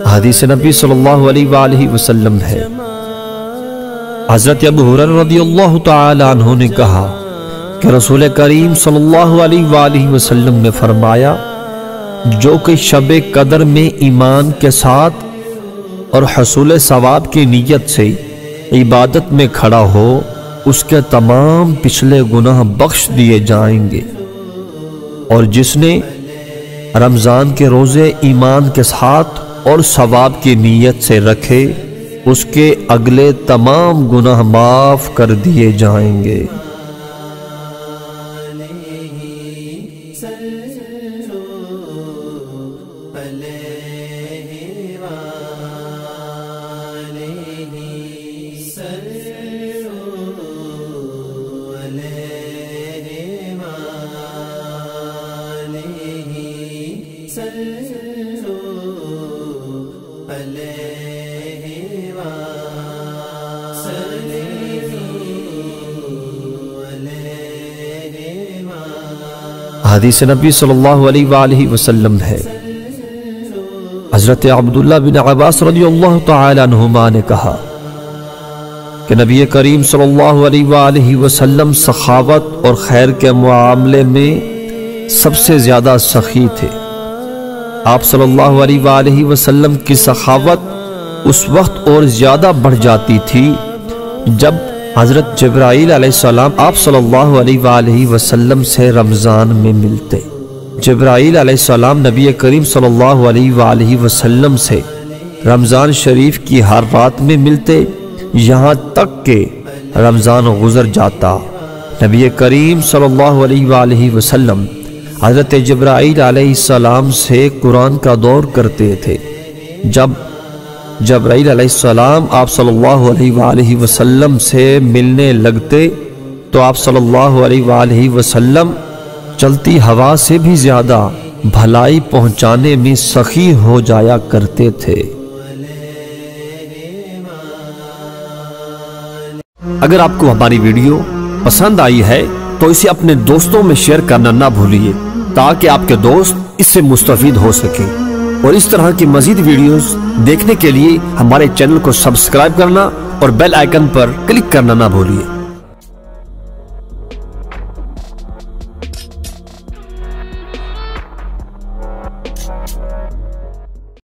حدیث نبی صلی اللہ علیہ وآلہ وسلم ہے، حضرت ابو ہریرہ رضی اللہ تعالی عنہ نے کہا کہ رسول کریم صلی اللہ علیہ وآلہ وسلم نے فرمایا، جو کہ شب قدر میں ایمان کے ساتھ اور حصول ثواب کی نیت سے عبادت میں کھڑا ہو، اس کے تمام پچھلے گناہ بخش دیے جائیں گے، اور جس نے رمضان کے روزے ایمان کے ساتھ اور ثواب کی نیت سے رکھے، اس کے اگلے تمام گناہ معاف کر دیے جائیں گے۔ حدیث نبی صلی اللہ علیہ وآلہ وسلم ہے، حضرت عبداللہ بن عباس رضی اللہ تعالی عنہما نے کہا کہ نبی کریم صلی اللہ علیہ وآلہ وسلم سخاوت اور خیر کے معاملے میں سب سے زیادہ سخی تھے۔ آپ صلی اللہ علیہ وآلہ وسلم کی سخاوت اس وقت اور زیادہ بڑھ جاتی تھی جب حضرت جبرائیل علیہ السلام آپ صلی اللہ علیہ وآلہ وسلم سے رمضان میں ملتے۔ جبرائیل علیہ السلام نبی کریم صلی اللہ علیہ وآلہ وسلم سے رمضان شریف کی ہر رات میں ملتے، یہاں تک کہ رمضان گزر جاتا۔ نبی کریم صلی اللہ علیہ وآلہ وسلم حضرت جبرائیل علیہ السلام سے قرآن کا دور کرتے تھے۔ جب جبرائیل علیہ السلام آپ صلی اللہ علیہ وآلہ وسلم سے ملنے لگتے تو آپ صلی اللہ علیہ وآلہ وسلم چلتی ہوا سے بھی زیادہ بھلائی پہنچانے میں سخی ہو جایا کرتے تھے۔ اگر آپ کو ہماری ویڈیو پسند آئی ہے تو اسے اپنے دوستوں میں شیئر کرنا نہ بھولیے تاکہ آپ کے دوست اس سے مستفید ہو سکیں، اور اس طرح کی مزید ویڈیوز دیکھنے کے لیے ہمارے چینل کو سبسکرائب کرنا اور بیل آئیکن پر کلک کرنا نہ بھولیے۔